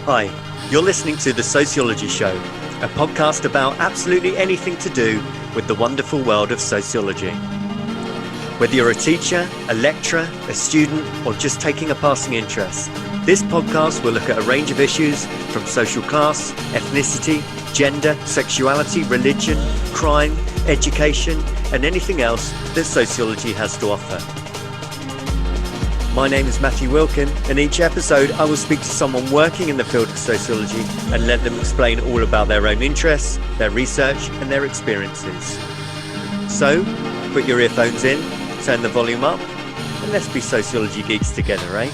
Hi, you're listening to The Sociology Show, a podcast about absolutely anything to do with the wonderful world of sociology. Whether you're a teacher, a lecturer, a student, or just taking a passing interest, this podcast will look at a range of issues from social class, ethnicity, gender, sexuality, religion, crime, education, and anything else that sociology has to offer. My name is Matthew Wilkin, and each episode I will speak to someone working in the field of sociology and let them explain all about their own interests, their research, and their experiences. So, put your earphones in, turn the volume up, and let's be sociology geeks together, eh?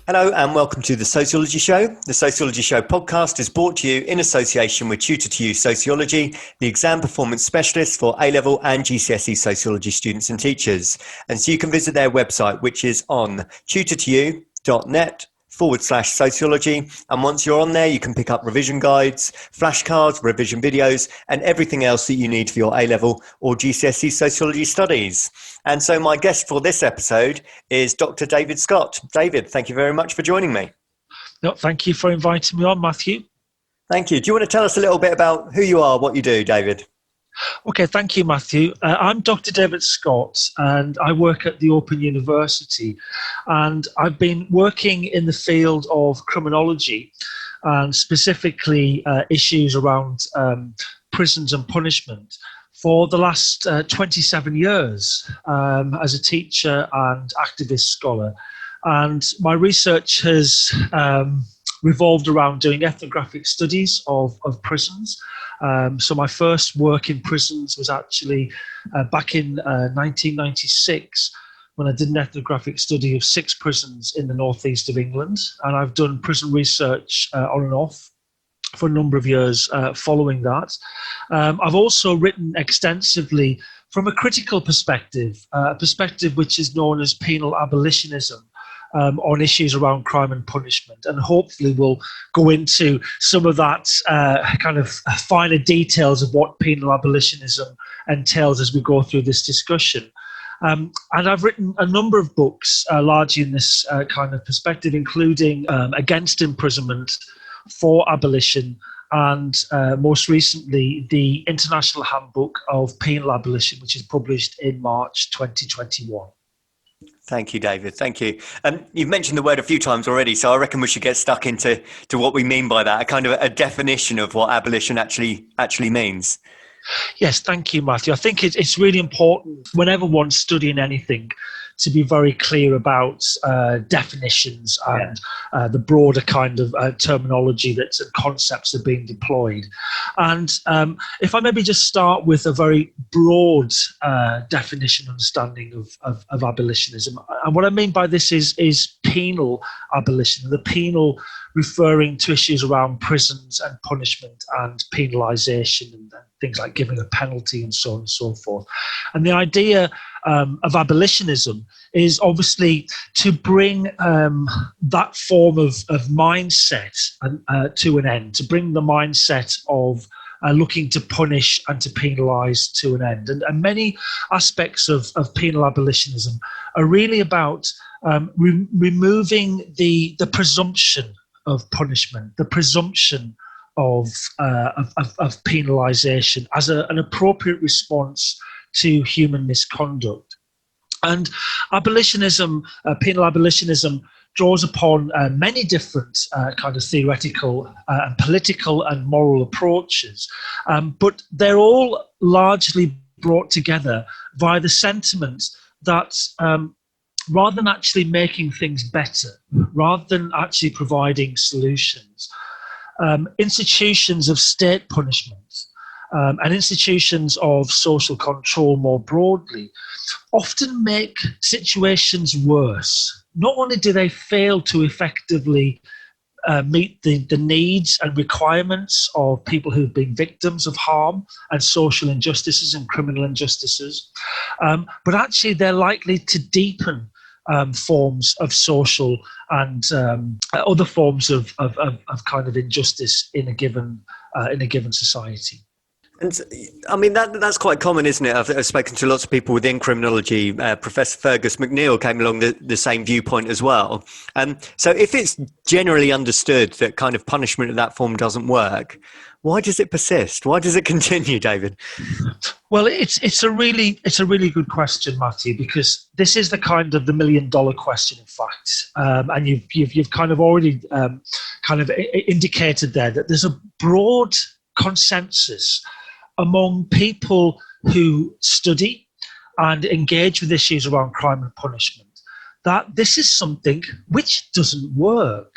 Hello and welcome to The Sociology Show. The Sociology Show podcast is brought to you in association with Tutor2You Sociology, the exam performance specialist for A-level and GCSE sociology students and teachers. And so you can visit their website, which is on tutor2you.net/sociology. And once you're on there, you can pick up revision guides, flashcards, revision videos, and everything else that you need for your A-level or GCSE sociology studies. And so my guest for this episode is Dr. David Scott. David, thank you very much for joining me. No, thank you for inviting me on, Matthew. Thank you. Do you want to tell us a little bit about who you are, what you do, David? Okay, thank you, Matthew. I'm Dr. David Scott, and I work at the Open University. And I've been working in the field of criminology, and specifically issues around prisons and punishment for the last 27 years as a teacher and activist scholar. And my research has revolved around doing ethnographic studies of prisons. So my first work in prisons was actually back in 1996 when I did an ethnographic study of 6 prisons in the northeast of England. And I've done prison research on and off for a number of years following that. I've also written extensively from a critical perspective, a perspective which is known as penal abolitionism, on issues around crime and punishment. And hopefully we'll go into some of that kind of finer details of what penal abolitionism entails as we go through this discussion. And I've written a number of books largely in this kind of perspective, including Against Imprisonment, For Abolition, and most recently the International Handbook of Penal Abolition, which is published in March 2021. Thank you, David. Thank you. You've mentioned the word a few times already, so I reckon we should get stuck into what we mean by that, a kind of a definition of what abolition actually means. Yes, thank you, Matthew. I think it's really important whenever one's studying anything to be very clear about definitions and the broader kind of terminology and concepts that are being deployed. And if I maybe just start with a very broad definition, understanding of abolitionism. And what I mean by this is penal abolition, the penal referring to issues around prisons and punishment and penalisation and things like giving a penalty and so on and so forth. And the idea of abolitionism is obviously to bring that form of mindset to an end, to bring the mindset of looking to punish and to penalise to an end. And many aspects of penal abolitionism are really about removing the presumption of punishment, the presumption of penalisation as an appropriate response to human misconduct. And abolitionism, penal abolitionism, draws upon many different kind of theoretical and political and moral approaches, but they're all largely brought together by the sentiment that rather than actually making things better, rather than actually providing solutions, institutions of state punishment and institutions of social control more broadly often make situations worse. Not only do they fail to effectively meet the needs and requirements of people who've been victims of harm and social injustices and criminal injustices, but actually they're likely to deepen forms of social and other forms of kind of injustice in a given society. And I mean, that's quite common, isn't it? I've spoken to lots of people within criminology. Professor Fergus McNeill came along the same viewpoint as well. So if it's generally understood that kind of punishment of that form doesn't work, why does it persist? Why does it continue, David? Well, it's a really good question, Matthew, because this is the kind of the $1 million question, in fact, and you've kind of already kind of indicated there that there's a broad consensus among people who study and engage with issues around crime and punishment that this is something which doesn't work.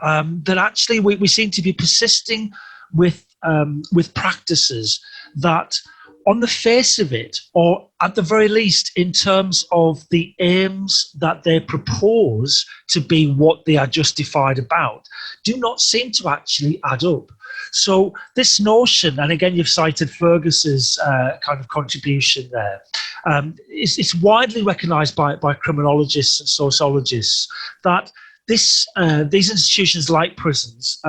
That actually we seem to be persisting with practices that, on the face of it, or at the very least in terms of the aims that they propose to be what they are justified about, do not seem to actually add up. So this notion, and again you've cited Fergus's kind of contribution there, it's widely recognised by criminologists and sociologists that these institutions like prisons,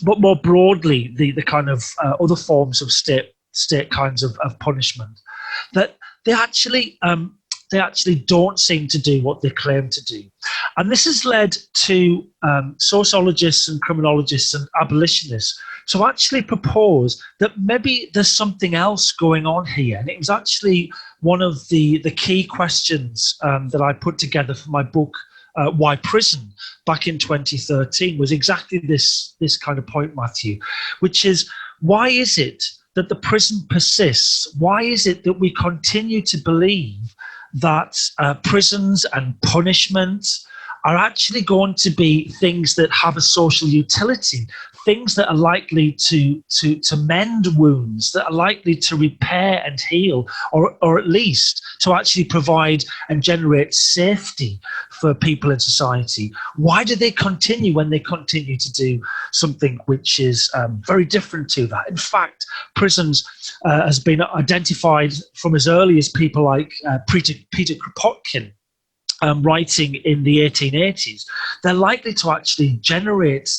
but more broadly the kind of other forms of state kinds of punishment, that they actually don't seem to do what they claim to do. And this has led to sociologists and criminologists and abolitionists to actually propose that maybe there's something else going on here. And it was actually one of the key questions that I put together for my book, Why Prison, back in 2013, was exactly this kind of point, Matthew, which is, why is it that the prison persists? Why is it that we continue to believe that prisons and punishment are actually going to be things that have a social utility, things that are likely to mend wounds, that are likely to repair and heal, or at least to actually provide and generate safety for people in society? Why do they continue when they continue to do something which is very different to that? In fact, prisons has been identified from as early as people like Peter Kropotkin, writing in the 1880s. They're likely to actually generate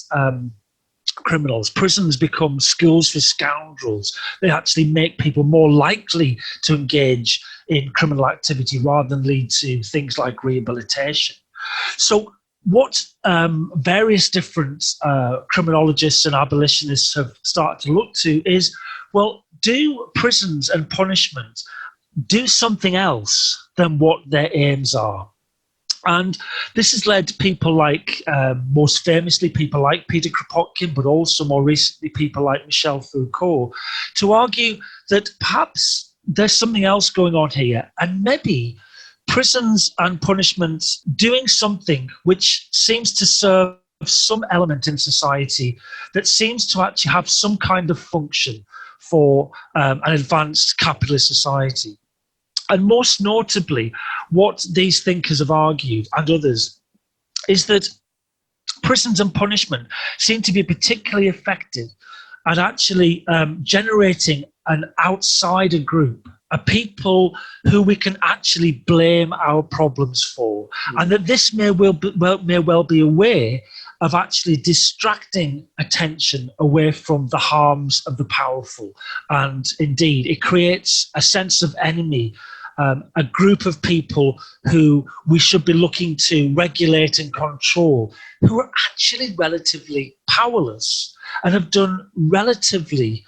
criminals. Prisons become schools for scoundrels. They actually make people more likely to engage in criminal activity rather than lead to things like rehabilitation. So what various different criminologists and abolitionists have started to look to is, well, do prisons and punishment do something else than what their aims are? And this has led to people like, most famously, people like Peter Kropotkin, but also more recently people like Michel Foucault, to argue that perhaps there's something else going on here, and maybe prisons and punishments doing something which seems to serve some element in society that seems to actually have some kind of function for an advanced capitalist society. And most notably, what these thinkers have argued, and others, is that prisons and punishment seem to be particularly effective at actually generating an outsider group, a people who we can actually blame our problems for, and that this may well be a way of actually distracting attention away from the harms of the powerful. And indeed, it creates a sense of enemy, a group of people who we should be looking to regulate and control, who are actually relatively powerless and have done relatively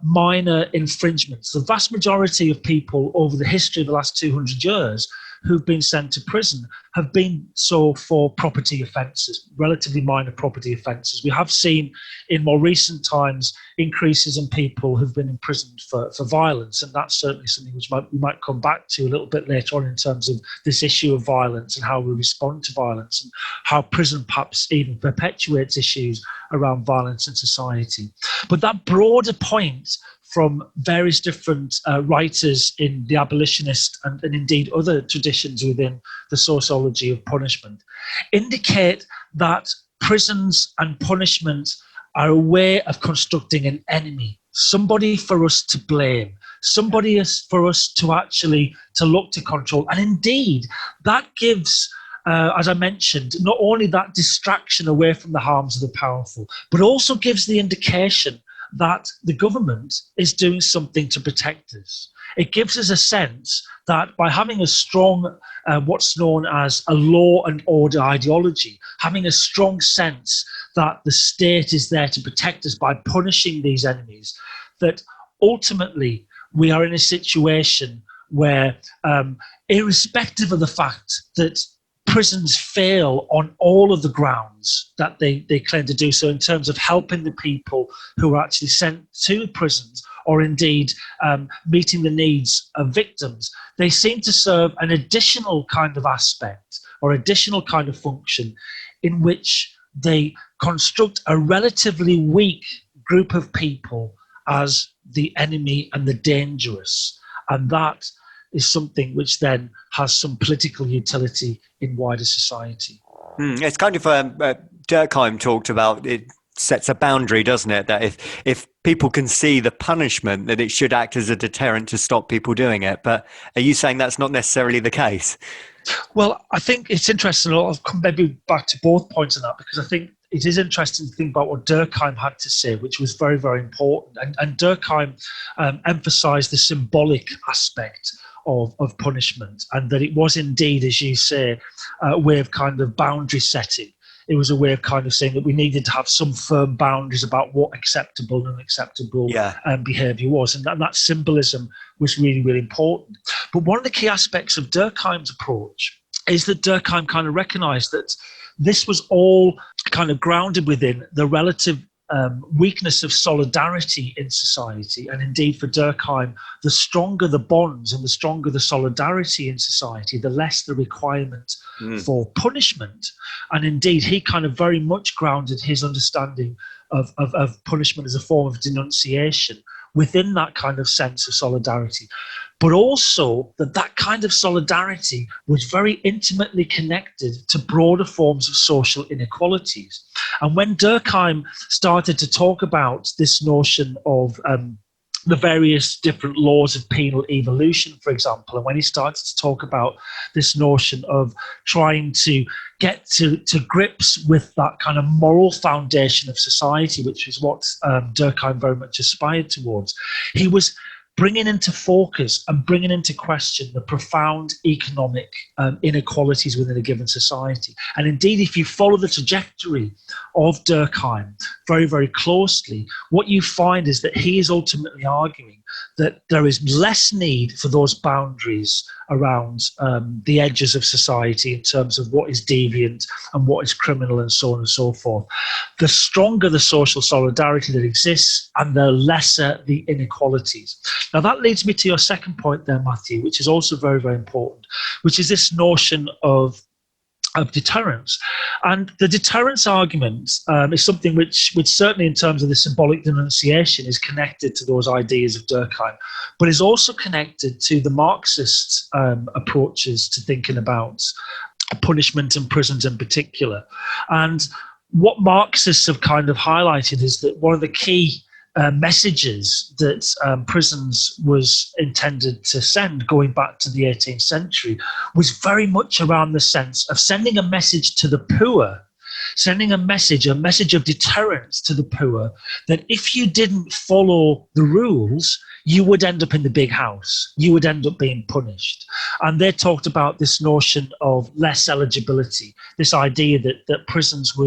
minor infringements. The vast majority of people over the history of the last 200 years who've been sent to prison have been so for property offences, relatively minor property offences. We have seen in more recent times increases in people who've been imprisoned for violence, and that's certainly something which we might come back to a little bit later on in terms of this issue of violence and how we respond to violence, and how prison perhaps even perpetuates issues around violence in society. But that broader point from various different writers in the abolitionist and indeed other traditions within the sociology of punishment indicate that prisons and punishment are a way of constructing an enemy, somebody for us to blame, somebody for us to actually to look to control. And indeed, that gives, as I mentioned, not only that distraction away from the harms of the powerful, but also gives the indication that the government is doing something to protect us. It gives us a sense that by having a strong, what's known as a law and order ideology, having a strong sense that the state is there to protect us by punishing these enemies, that ultimately we are in a situation where, irrespective of the fact that prisons fail on all of the grounds that they claim to do so in terms of helping the people who are actually sent to prisons, or indeed meeting the needs of victims, they seem to serve an additional kind of aspect or additional kind of function in which they construct a relatively weak group of people as the enemy and the dangerous. And that is something which then has some political utility in wider society. It's kind of Durkheim talked about, it sets a boundary, doesn't it? That if people can see the punishment, that it should act as a deterrent to stop people doing it. But are you saying that's not necessarily the case? Well, I think it's interesting. I'll come maybe back to both points on that, because I think it is interesting to think about what Durkheim had to say, which was very, very important. And Durkheim emphasised the symbolic aspect of punishment, and that it was indeed, as you say, a way of kind of boundary setting. It was a way of kind of saying that we needed to have some firm boundaries about what acceptable and unacceptable behaviour was. And that symbolism was really, really important. But one of the key aspects of Durkheim's approach is that Durkheim kind of recognised that this was all kind of grounded within the relative weakness of solidarity in society. And indeed, for Durkheim, the stronger the bonds and the stronger the solidarity in society, the less the requirement for punishment. And indeed, he kind of very much grounded his understanding of punishment as a form of denunciation within that kind of sense of solidarity. But also that kind of solidarity was very intimately connected to broader forms of social inequalities. And when Durkheim started to talk about this notion of the various different laws of penal evolution, for example, and when he started to talk about this notion of trying to get to grips with that kind of moral foundation of society, which is what Durkheim very much aspired towards, he was bringing into focus and bringing into question the profound economic inequalities within a given society. And indeed, if you follow the trajectory of Durkheim very, very closely, what you find is that he is ultimately arguing that there is less need for those boundaries around the edges of society in terms of what is deviant and what is criminal and so on and so forth. The stronger the social solidarity that exists and the lesser the inequalities. Now that leads me to your second point there, Matthew, which is also very, very important, which is this notion of deterrence. And the deterrence argument is something which certainly in terms of the symbolic denunciation is connected to those ideas of Durkheim, but is also connected to the Marxist approaches to thinking about punishment and prisons in particular. And what Marxists have kind of highlighted is that one of the key messages that prisons was intended to send going back to the 18th century was very much around the sense of sending a message to the poor, sending a message of deterrence to the poor, that if you didn't follow the rules, you would end up in the big house. You would end up being punished. And they talked about this notion of less eligibility, this idea that prisons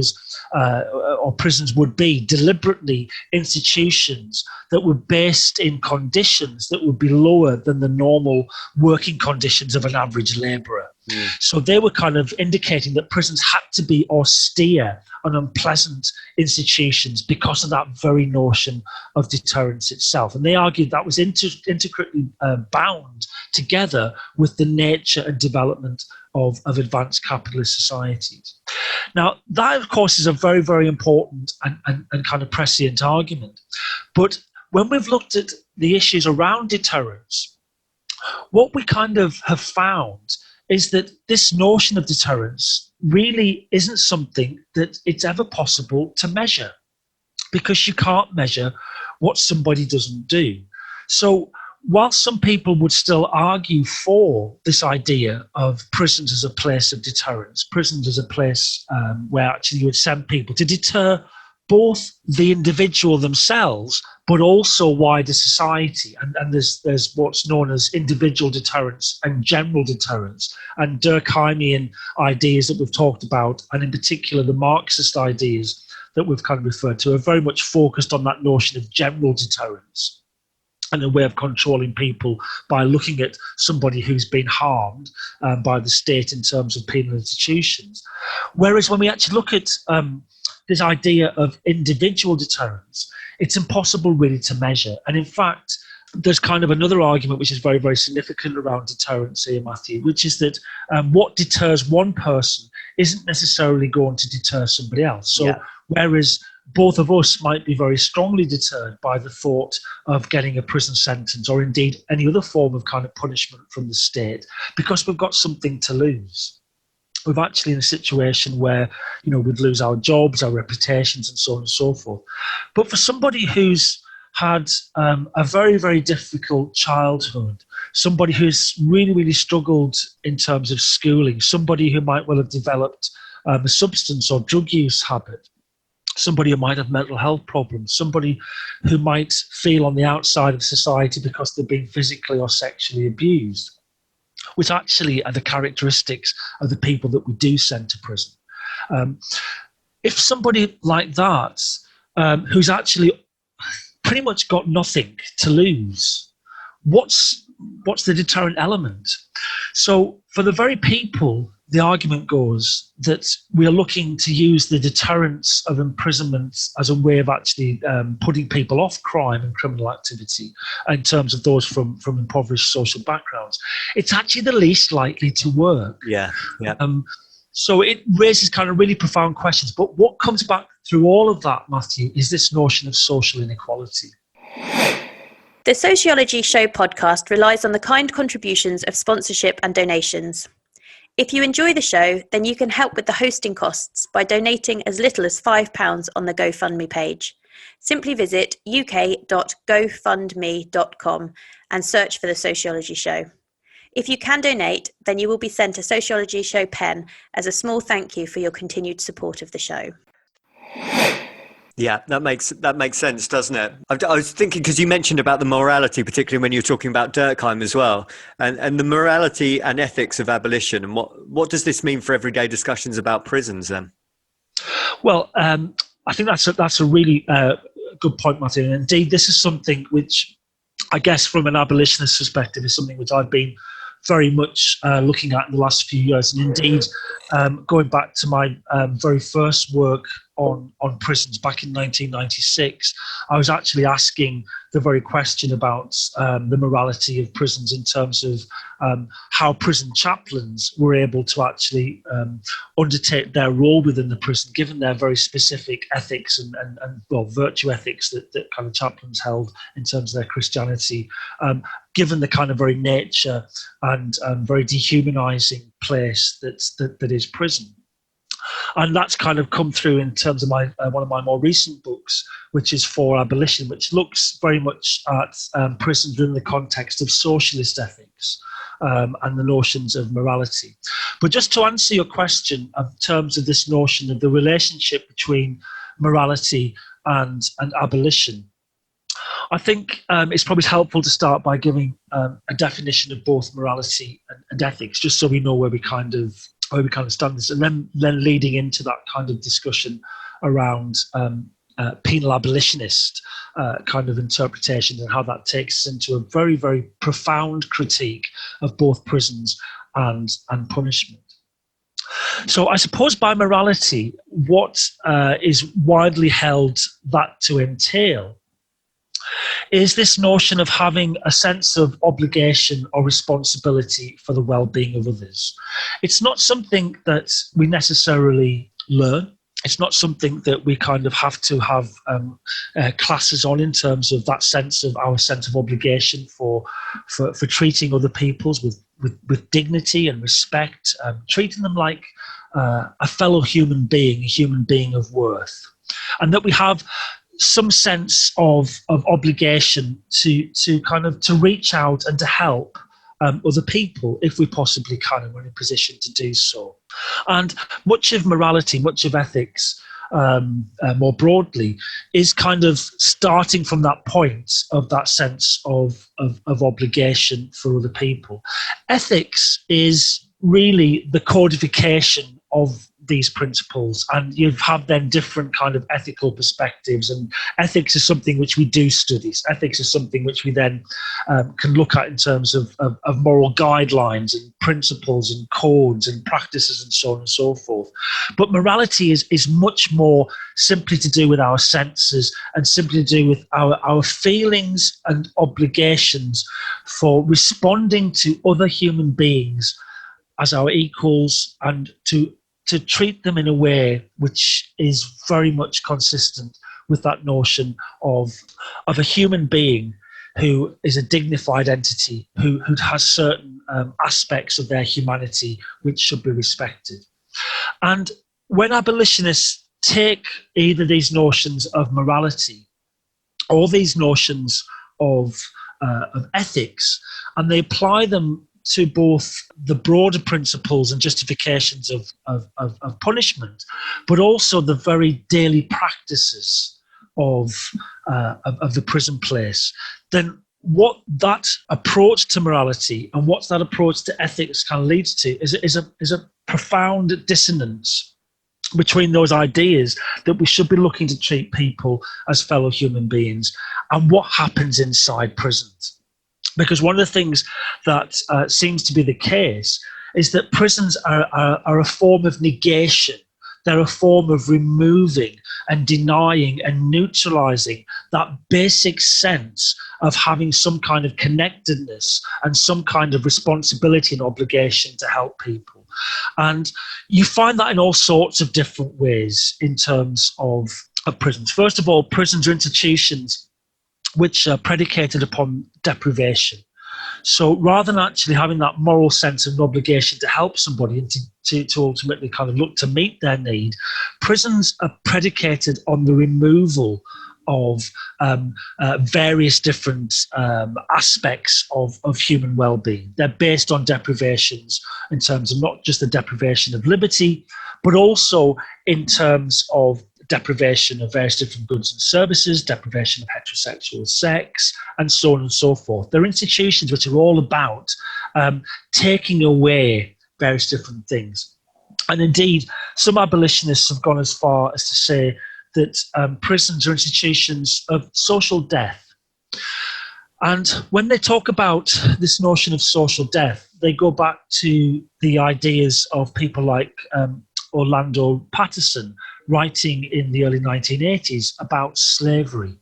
would be deliberately institutions that were based in conditions that would be lower than the normal working conditions of an average labourer. So they were kind of indicating that prisons had to be austere and unpleasant institutions because of that very notion of deterrence itself. And they argued that was intricately bound together with the nature and development of advanced capitalist societies. Now, that, of course, is a very, very important and kind of prescient argument. But when we've looked at the issues around deterrence, what we kind of have found is that this notion of deterrence really isn't something that it's ever possible to measure, because you can't measure what somebody doesn't do. So while some people would still argue for this idea of prisons as a place of deterrence, prisons as a place where actually you would send people to deter both the individual themselves, but also wider society. And there's what's known as individual deterrence and general deterrence, and Durkheimian ideas that we've talked about, and in particular the Marxist ideas that we've kind of referred to, are very much focused on that notion of general deterrence and a way of controlling people by looking at somebody who's been harmed by the state in terms of penal institutions. Whereas when we actually look at this idea of individual deterrence, it's impossible really to measure. And in fact, there's kind of another argument which is very, very significant around deterrence here, Matthew, which is that what deters one person isn't necessarily going to deter somebody else. So whereas both of us might be very strongly deterred by the thought of getting a prison sentence, or indeed any other form of kind of punishment from the state, because we've got something to lose. We're actually in a situation where, you know, we'd lose our jobs, our reputations, and so on and so forth. But for somebody who's had a very, very difficult childhood, somebody who's really, really struggled in terms of schooling, somebody who might well have developed a substance or drug use habit, somebody who might have mental health problems, somebody who might feel on the outside of society because they've been physically or sexually abused, which actually are the characteristics of the people that we do send to prison. If somebody like that, who's actually pretty much got nothing to lose, what's the deterrent element? So for the very people, the argument goes that we are looking to use the deterrence of imprisonment as a way of actually putting people off crime and criminal activity in terms of those from impoverished social backgrounds. It's actually the least likely to work. Yeah. So it raises kind of really profound questions. But what comes back through all of that, Matthew, is this notion of social inequality. The Sociology Show podcast relies on the kind contributions of sponsorship and donations. If you enjoy the show, then you can help with the hosting costs by donating as little as £5 on the GoFundMe page. Simply visit uk.gofundme.com and search for The Sociology Show. If you can donate, then you will be sent a Sociology Show pen as a small thank you for your continued support of the show. Yeah, that makes sense, doesn't it? I was thinking, because you mentioned about the morality, particularly when you were talking about Durkheim as well, and the morality and ethics of abolition, and what does this mean for everyday discussions about prisons then? Well, I think that's a really good point, Martin. And indeed, this is something which, I guess, from an abolitionist perspective, is something which I've been very much looking at in the last few years. And indeed, going back to my very first work on prisons back in 1996, I was actually asking the very question about the morality of prisons in terms of how prison chaplains were able to actually undertake their role within the prison, given their very specific ethics and virtue ethics that kind of chaplains held in terms of their Christianity, given the kind of very nature and very dehumanizing place that is prison. And that's kind of come through in terms of my one of my more recent books, which is For Abolition, which looks very much at prisons within the context of socialist ethics and the notions of morality. But just to answer your question in terms of this notion of the relationship between morality and abolition, I think it's probably helpful to start by giving a definition of both morality and ethics, just so we know where we kind of stand this, and then leading into that kind of discussion around penal abolitionist kind of interpretation, and how that takes us into a very, very profound critique of both prisons and punishment. So I suppose by morality, what is widely held that to entail is this notion of having a sense of obligation or responsibility for the well-being of others. It's not something that we necessarily learn. It's not something that we kind of have to have classes on in terms of that sense of our sense of obligation for treating other peoples with dignity and respect, treating them like a fellow human being of worth, and that we have some sense of obligation to reach out and to help other people if we possibly can, and we're in a position to do so. And much of morality, much of ethics more broadly, is kind of starting from that point of that sense of obligation for other people. Ethics is really the codification of these principles, and you have then different kind of ethical perspectives, and ethics is something which we do study. Ethics is something which we then can look at in terms of moral guidelines and principles and codes and practices and so on and so forth. But morality is much more simply to do with our senses and simply to do with our feelings and obligations for responding to other human beings as our equals, and to treat them in a way which is very much consistent with that notion of a human being who is a dignified entity, who has certain aspects of their humanity which should be respected. And when abolitionists take either these notions of morality or these notions of ethics, and they apply them to both the broader principles and justifications of punishment, but also the very daily practices of the prison place, then what that approach to morality and what that approach to ethics kind of leads to is a profound dissonance between those ideas that we should be looking to treat people as fellow human beings and what happens inside prisons. Because one of the things that seems to be the case is that prisons are a form of negation. They're a form of removing and denying and neutralizing that basic sense of having some kind of connectedness and some kind of responsibility and obligation to help people. And you find that in all sorts of different ways in terms of prisons. First of all, prisons are institutions which are predicated upon deprivation. So rather than actually having that moral sense of obligation to help somebody and to ultimately kind of look to meet their need, prisons are predicated on the removal of various different aspects of human well-being. They're based on deprivations in terms of not just the deprivation of liberty, but also in terms of deprivation of various different goods and services, deprivation of heterosexual sex, and so on and so forth. They're institutions which are all about taking away various different things. And indeed, some abolitionists have gone as far as to say that prisons are institutions of social death. And when they talk about this notion of social death, they go back to the ideas of people like Orlando Patterson, writing in the early 1980s about slavery.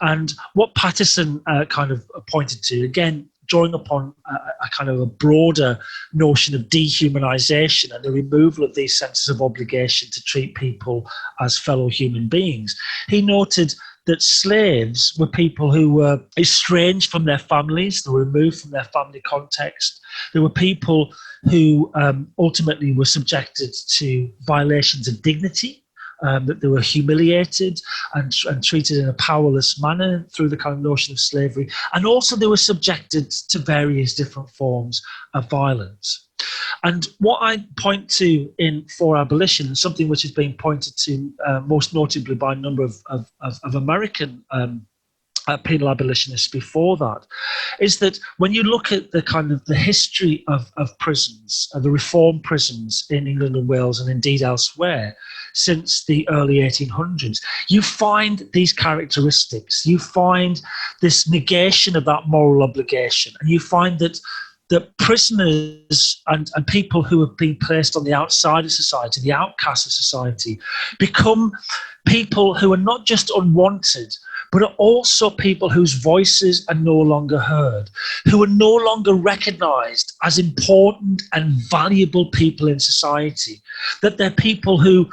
And what Patterson kind of pointed to, again, drawing upon a kind of a broader notion of dehumanization and the removal of these senses of obligation to treat people as fellow human beings, he noted that slaves were people who were estranged from their families, they were removed from their family context. There were people who ultimately were subjected to violations of dignity, that they were humiliated and treated in a powerless manner through the kind of notion of slavery. And also they were subjected to various different forms of violence. And what I point to in For Abolition, and something which has been pointed to most notably by a number of American penal abolitionists before that, is that when you look at the kind of the history of prisons, the reform prisons in England and Wales and indeed elsewhere since the early 1800s, you find these characteristics. You find this negation of that moral obligation, and you find that prisoners and people who have been placed on the outside of society, the outcasts of society, become people who are not just unwanted, but are also people whose voices are no longer heard, who are no longer recognized as important and valuable people in society, that they're people who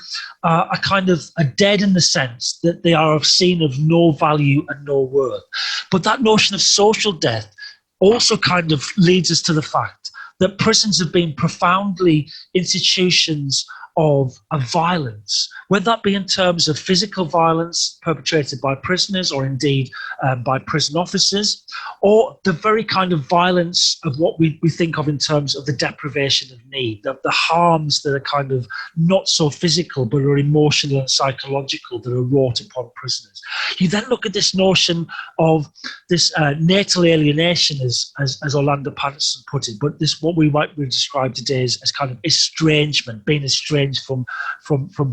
are kind of are dead in the sense that they are seen of no value and no worth. But that notion of social death also kind of leads us to the fact that prisons have been profoundly institutions of violence, whether that be in terms of physical violence perpetrated by prisoners or indeed by prison officers, or the very kind of violence of what we think of in terms of the deprivation of need, the harms that are kind of not so physical but are emotional and psychological that are wrought upon prisoners. You then look at this notion of this natal alienation, as Orlando Patterson put it, but this what we might describe today as kind of estrangement, being estranged from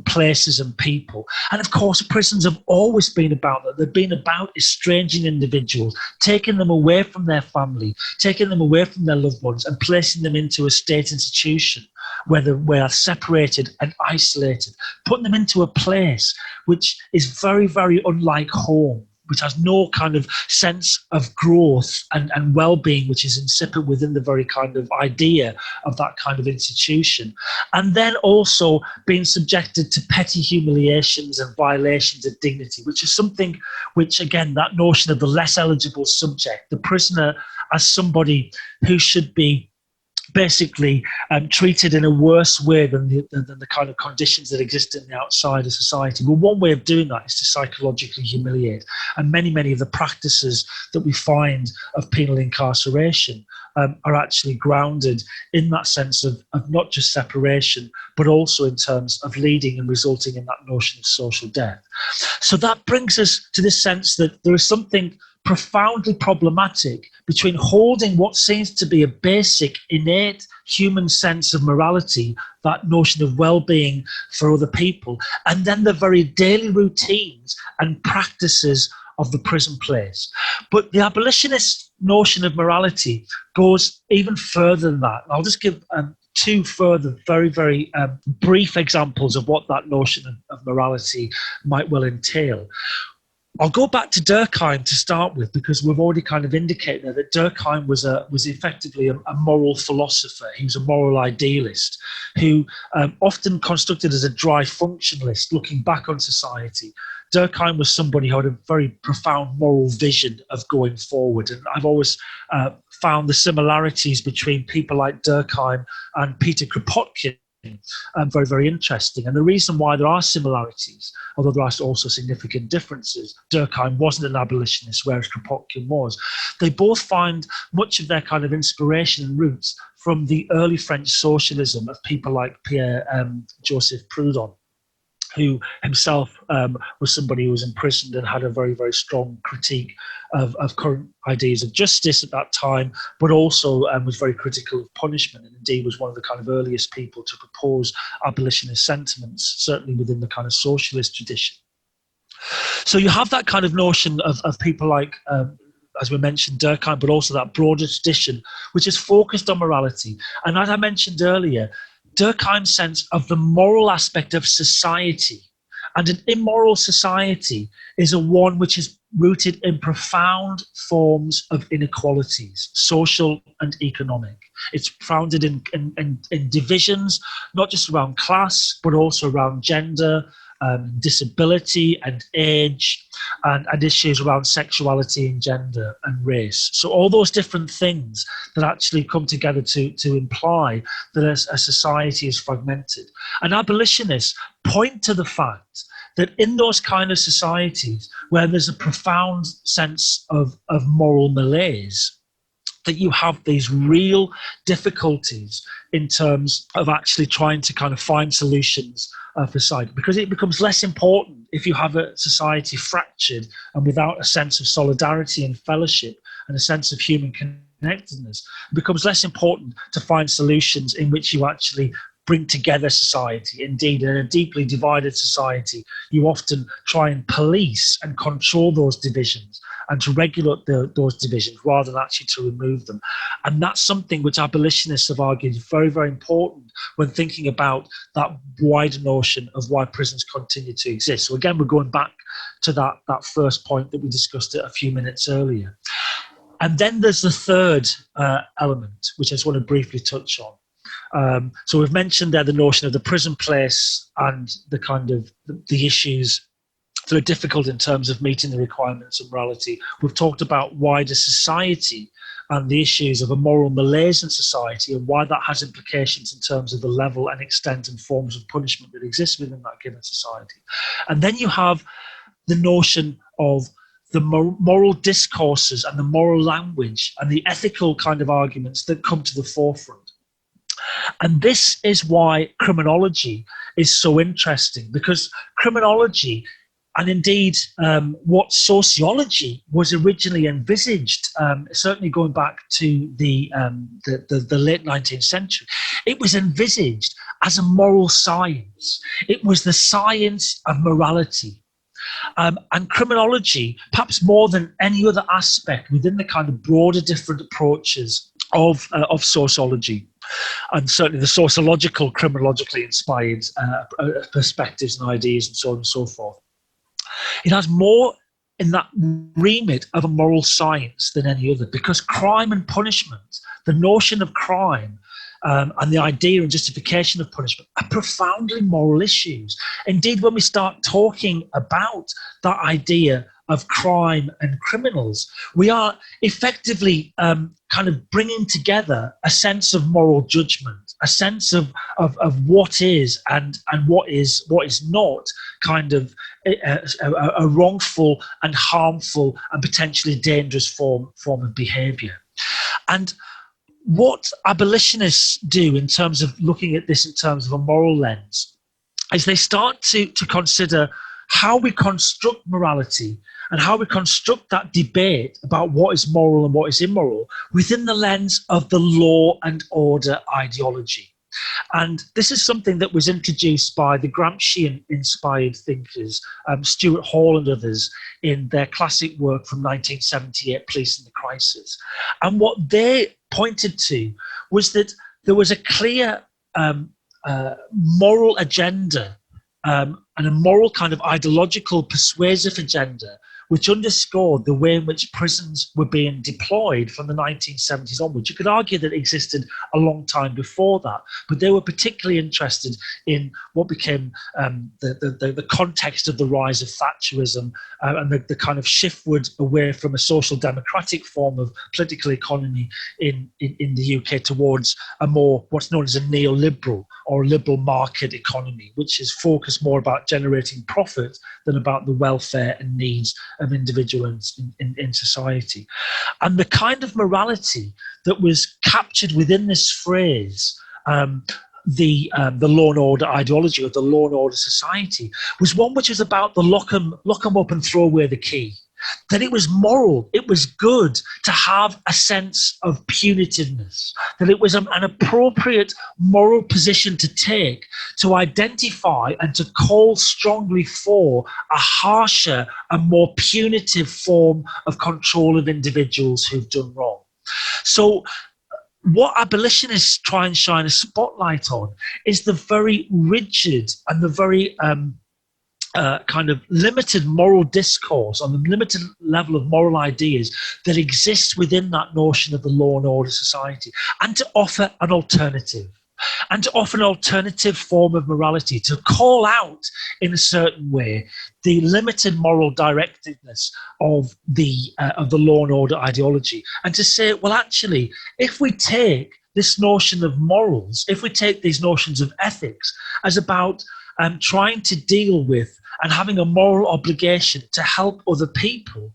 places and people. And of course, prisons have always been about that. They've been about estranging individuals, taking them away from their family, taking them away from their loved ones, and placing them into a state institution where they are separated and isolated, putting them into a place which is very, very unlike home, which has no kind of sense of growth and well-being, which is insipid within the very kind of idea of that kind of institution. And then also being subjected to petty humiliations and violations of dignity, which is something which, again, that notion of the less eligible subject, the prisoner as somebody who should be basically treated in a worse way than the kind of conditions that exist in the outside of society. Well, one way of doing that is to psychologically humiliate. And many of the practices that we find of penal incarceration are actually grounded in that sense of not just separation, but also in terms of leading and resulting in that notion of social death. So that brings us to this sense that there is something profoundly problematic between holding what seems to be a basic, innate human sense of morality, that notion of well-being for other people, and then the very daily routines and practices of the prison place. But the abolitionist notion of morality goes even further than that. I'll just give two further very, very brief examples of what that notion of morality might well entail. I'll go back to Durkheim to start with, because we've already kind of indicated there that Durkheim was effectively a moral philosopher. He was a moral idealist who often constructed as a dry functionalist, looking back on society. Durkheim was somebody who had a very profound moral vision of going forward. And I've always found the similarities between people like Durkheim and Peter Kropotkin very, very interesting. And the reason why there are similarities, although there are also significant differences, Durkheim wasn't an abolitionist, whereas Kropotkin was. They both find much of their kind of inspiration and roots from the early French socialism of people like Pierre Joseph Proudhon, who himself was somebody who was imprisoned and had a very, very strong critique of current ideas of justice at that time, but also was very critical of punishment, and indeed was one of the kind of earliest people to propose abolitionist sentiments, certainly within the kind of socialist tradition. So you have that kind of notion of people like, as we mentioned, Durkheim, but also that broader tradition, which is focused on morality. And as I mentioned earlier, Durkheim's sense of the moral aspect of society, and an immoral society is a one which is rooted in profound forms of inequalities, social and economic. It's founded in divisions, not just around class, but also around gender, disability and age, and issues around sexuality and gender and race. So all those different things that actually come together to imply that a society is fragmented. And abolitionists point to the fact that in those kind of societies where there's a profound sense of moral malaise, that you have these real difficulties in terms of actually trying to kind of find solutions for society, because it becomes less important if you have a society fractured and without a sense of solidarity and fellowship and a sense of human connectedness. It becomes less important to find solutions in which you actually bring together society. Indeed, in a deeply divided society, you often try and police and control those divisions and to regulate those divisions rather than actually to remove them. And that's something which abolitionists have argued is very, very important when thinking about that wider notion of why prisons continue to exist. So again, we're going back to that first point that we discussed a few minutes earlier. And then there's the third element, which I just want to briefly touch on. So we've mentioned there the notion of the prison place and the kind of the issues that are difficult in terms of meeting the requirements of morality. We've talked about wider society and the issues of a moral malaise in society and why that has implications in terms of the level and extent and forms of punishment that exist within that given society. And then you have the notion of the moral discourses and the moral language and the ethical kind of arguments that come to the forefront. And this is why criminology is so interesting, because criminology, and indeed what sociology was originally envisaged, certainly going back to the late 19th century, it was envisaged as a moral science. It was the science of morality. And criminology, perhaps more than any other aspect within the kind of broader different approaches of sociology, and certainly the sociological, criminologically inspired perspectives and ideas and so on and so forth, it has more in that remit of a moral science than any other, because crime and punishment, the notion of crime, and the idea and justification of punishment are profoundly moral issues. Indeed, when we start talking about that idea of crime and criminals, we are effectively kind of bringing together a sense of moral judgment, a sense of what is and what is not kind of a wrongful and harmful and potentially dangerous form of behaviour. And what abolitionists do in terms of looking at this in terms of a moral lens is they start to consider how we construct morality and how we construct that debate about what is moral and what is immoral within the lens of the law and order ideology. And this is something that was introduced by the Gramscian-inspired thinkers, Stuart Hall and others, in their classic work from 1978, Policing the Crisis. And what they pointed to was that there was a clear moral agenda and a moral kind of ideological persuasive agenda which underscored the way in which prisons were being deployed from the 1970s onwards. You could argue that it existed a long time before that, but they were particularly interested in what became the context of the rise of Thatcherism and the kind of shiftward away from a social democratic form of political economy in the UK towards a more what's known as a neoliberal or liberal market economy, which is focused more about generating profit than about the welfare and needs of individuals in society. And the kind of morality that was captured within this phrase, the law and order ideology or the law and order society, was one which was about the lock 'em up and throw away the key. That it was moral, it was good to have a sense of punitiveness, that it was an appropriate moral position to take to identify and to call strongly for a harsher and more punitive form of control of individuals who've done wrong. So what abolitionists try and shine a spotlight on is the very rigid and the very kind of limited moral discourse on the limited level of moral ideas that exists within that notion of the law and order society, and to offer an alternative. And to offer an alternative form of morality, to call out in a certain way the limited moral directiveness of the law and order ideology, and to say, well, actually, if we take this notion of morals, if we take these notions of ethics as about trying to deal with and having a moral obligation to help other people,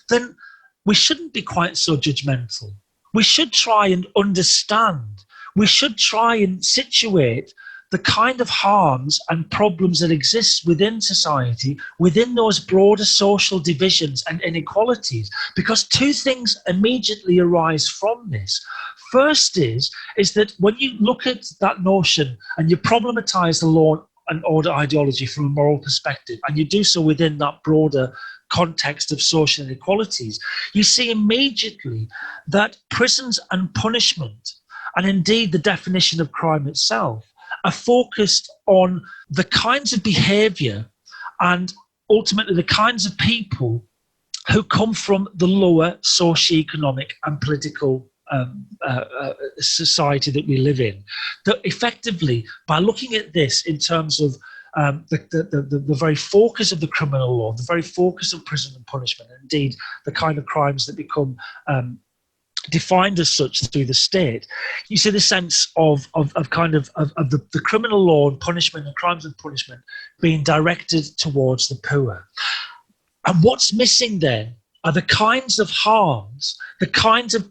then we shouldn't be quite so judgmental. We should try and understand. We should try and situate the kind of harms and problems that exist within society, within those broader social divisions and inequalities, because two things immediately arise from this. First is that when you look at that notion and you problematize the law and order ideology from a moral perspective, and you do so within that broader context of social inequalities, you see immediately that prisons and punishment, and indeed the definition of crime itself, are focused on the kinds of behaviour and ultimately the kinds of people who come from the lower socioeconomic and political society that we live in. That effectively, by looking at this in terms of the very focus of the criminal law, the very focus of prison and punishment, and indeed the kind of crimes that become defined as such through the state, you see the sense of the criminal law and punishment and crimes and punishment being directed towards the poor. And what's missing then are the kinds of harms, the kinds of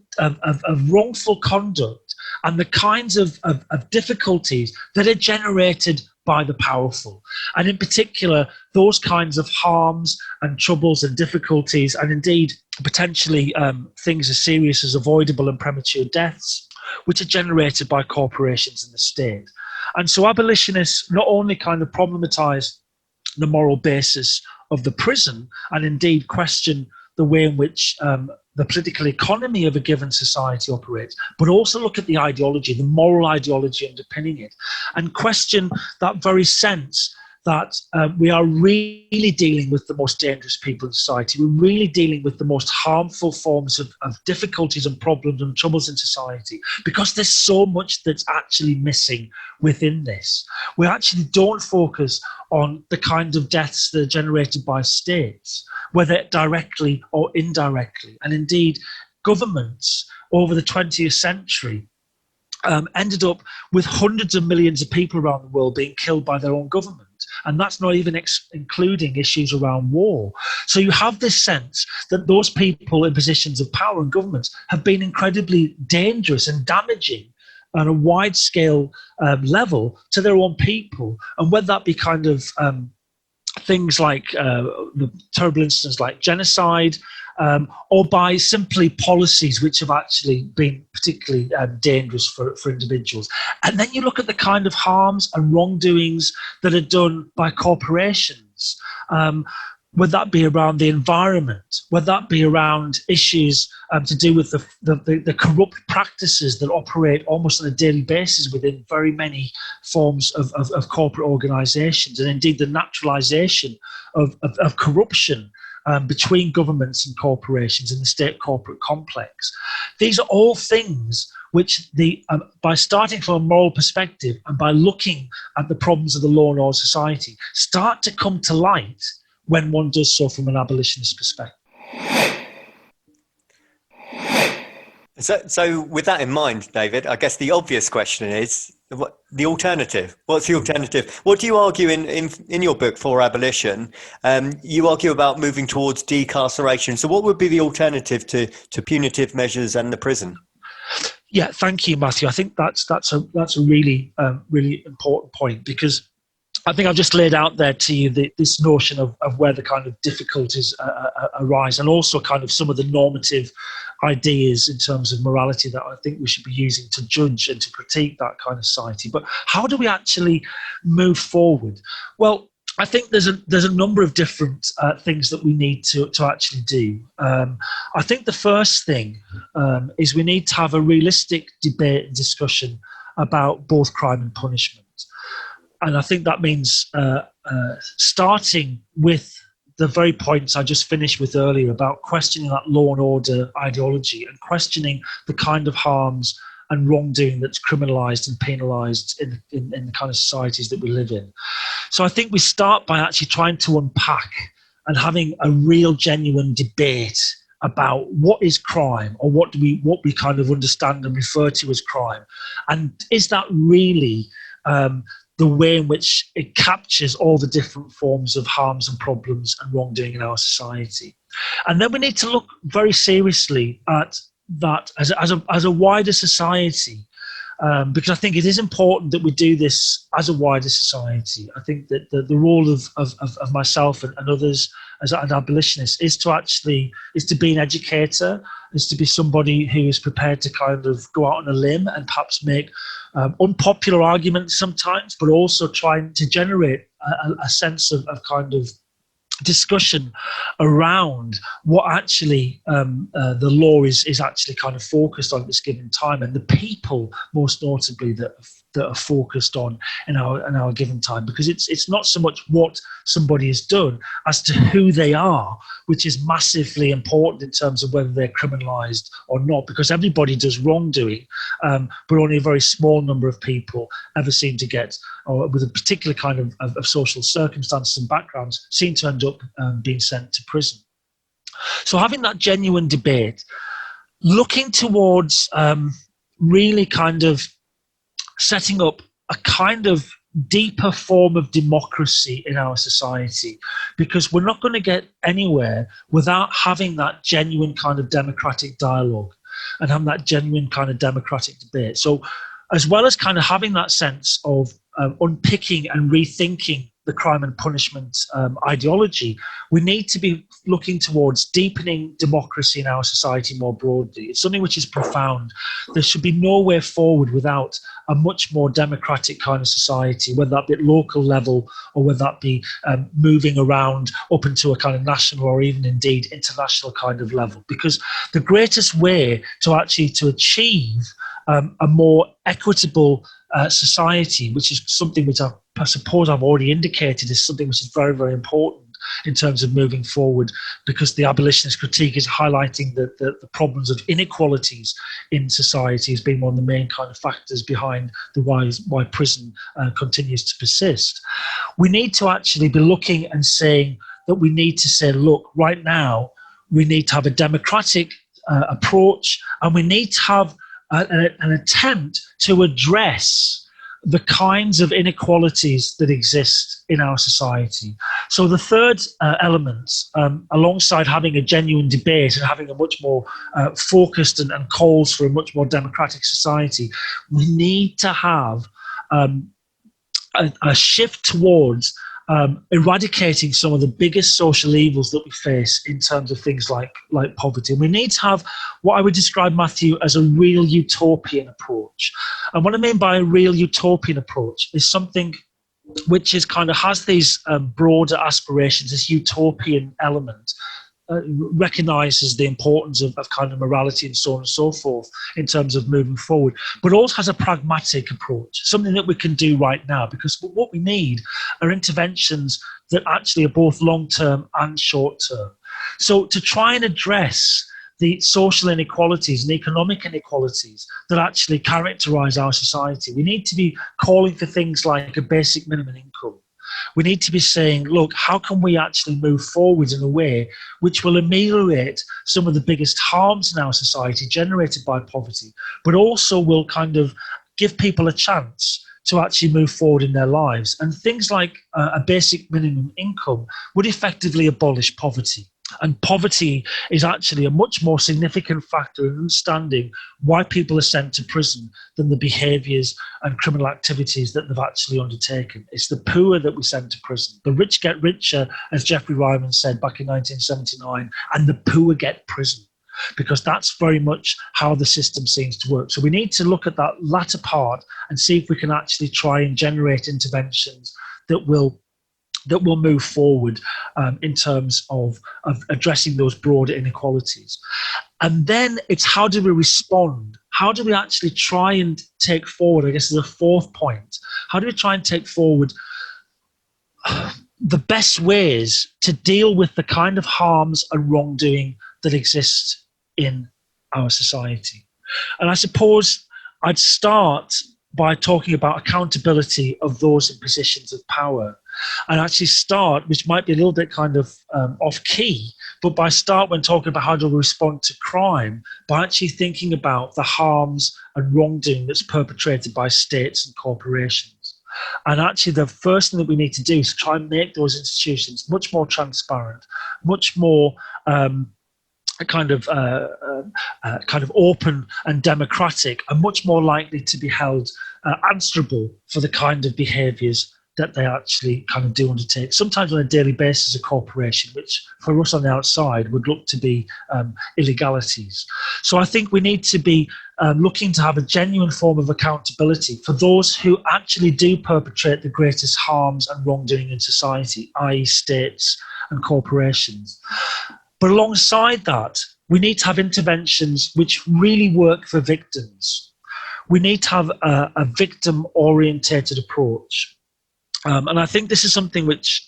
wrongful conduct, and the kinds of difficulties that are generated by the powerful. And in particular, those kinds of harms and troubles and difficulties, and indeed potentially things as serious as avoidable and premature deaths, which are generated by corporations and the state. And so abolitionists not only kind of problematize the moral basis of the prison, and indeed question the way in which the political economy of a given society operates, but also look at the ideology, the moral ideology underpinning it, and question that very sense that we are really dealing with the most dangerous people in society. We're really dealing with the most harmful forms of difficulties and problems and troubles in society, because there's so much that's actually missing within this. We actually don't focus on the kind of deaths that are generated by states, whether directly or indirectly. And indeed, governments over the 20th century ended up with hundreds of millions of people around the world being killed by their own government. And that's not even including issues around war. So you have this sense that those people in positions of power and governments have been incredibly dangerous and damaging on a wide-scale level to their own people. And whether that be kind of things like the terrible incidents like genocide, or by simply policies which have actually been particularly dangerous for individuals. And then you look at the kind of harms and wrongdoings that are done by corporations, whether that be around the environment, whether that be around issues to do with the corrupt practices that operate almost on a daily basis within very many forms of corporate organisations, and indeed the naturalisation of corruption between governments and corporations in the state corporate complex. These are all things which, by starting from a moral perspective and by looking at the problems of the law and order society, start to come to light when one does so from an abolitionist perspective. So with that in mind, David, I guess the obvious question is, what the alternative? What's the alternative? What do you argue in your book, For Abolition? You argue about moving towards decarceration. So what would be the alternative to punitive measures and the prison? Yeah, thank you, Matthew. I think that's a really really important point, because I think I've just laid out there to you this notion of where the kind of difficulties arise, and also kind of some of the normative ideas in terms of morality that I think we should be using to judge and to critique that kind of society. But how do we actually move forward? Well, I think there's a number of different things that we need to actually do. I think the first thing is we need to have a realistic debate and discussion about both crime and punishment. And I think that means starting with the very points I just finished with earlier about questioning that law and order ideology and questioning the kind of harms and wrongdoing that's criminalised and penalised in the kind of societies that we live in. So I think we start by actually trying to unpack and having a real genuine debate about what is crime, or what we kind of understand and refer to as crime, and is that really the way in which it captures all the different forms of harms and problems and wrongdoing in our society. And then we need to look very seriously at that as a wider society, because I think it is important that we do this as a wider society. I think that the role of myself and others as an abolitionist is to be an educator, is to be somebody who is prepared to kind of go out on a limb and perhaps make unpopular arguments sometimes, but also trying to generate a sense of kind of discussion around what actually the law is actually kind of focused on at this given time, and the people, most notably, that that are focused on in our given time, because it's not so much what somebody has done as to who they are, which is massively important in terms of whether they're criminalised or not, because everybody does wrongdoing, but only a very small number of people ever seem to get, or with a particular kind of social circumstances and backgrounds, seem to end up being sent to prison. So having that genuine debate, looking towards really kind of setting up a kind of deeper form of democracy in our society, because we're not going to get anywhere without having that genuine kind of democratic dialogue and having that genuine kind of democratic debate. So as well as kind of having that sense of unpicking and rethinking the crime and punishment ideology, we need to be looking towards deepening democracy in our society more broadly. It's something which is profound. There should be no way forward without a much more democratic kind of society, whether that be at local level or whether that be moving around up into a kind of national or even indeed international kind of level. Because the greatest way to actually to achieve a more equitable society, which is something which I suppose I've already indicated is something which is very, very important in terms of moving forward, because the abolitionist critique is highlighting the problems of inequalities in society as being one of the main kind of factors behind the why prison continues to persist. We need to actually be looking and saying that we need to say, look, right now, we need to have a democratic approach, and we need to have an attempt to address the kinds of inequalities that exist in our society. So the third element, alongside having a genuine debate and having a much more focused and calls for a much more democratic society, we need to have a shift towards eradicating some of the biggest social evils that we face in terms of things like poverty. And we need to have what I would describe, Matthew, as a real utopian approach. And what I mean by a real utopian approach is something which is kind of has these broader aspirations, this utopian element, recognises the importance of kind of morality and so on and so forth in terms of moving forward, but also has a pragmatic approach, something that we can do right now, because what we need are interventions that actually are both long-term and short-term. So to try and address the social inequalities and economic inequalities that actually characterise our society, we need to be calling for things like a basic minimum income. We need to be saying, look, how can we actually move forward in a way which will ameliorate some of the biggest harms in our society generated by poverty, but also will kind of give people a chance to actually move forward in their lives. And things like a basic minimum income would effectively abolish poverty. And poverty is actually a much more significant factor in understanding why people are sent to prison than the behaviours and criminal activities that they've actually undertaken. It's the poor that we send to prison. The rich get richer, as Jeffrey Ryman said back in 1979, and the poor get prison, because that's very much how the system seems to work. So we need to look at that latter part and see if we can actually try and generate interventions that will move forward in terms of addressing those broader inequalities. And then it's how do we respond? How do we actually try and take forward, I guess, as a fourth point, how do we try and take forward the best ways to deal with the kind of harms and wrongdoing that exist in our society? And I suppose I'd start by talking about accountability of those in positions of power. And actually start, which might be a little bit kind of off key, but by start when talking about how to respond to crime, by actually thinking about the harms and wrongdoing that's perpetrated by states and corporations. And actually the first thing that we need to do is try and make those institutions much more transparent, much more kind of open and democratic, and much more likely to be held answerable for the kind of behaviours that they actually kind of do undertake, sometimes on a daily basis, a corporation, which for us on the outside would look to be illegalities. So I think we need to be looking to have a genuine form of accountability for those who actually do perpetrate the greatest harms and wrongdoing in society, i.e. states and corporations. But alongside that, we need to have interventions which really work for victims. we need to have a victim-orientated approach. And I think this is something which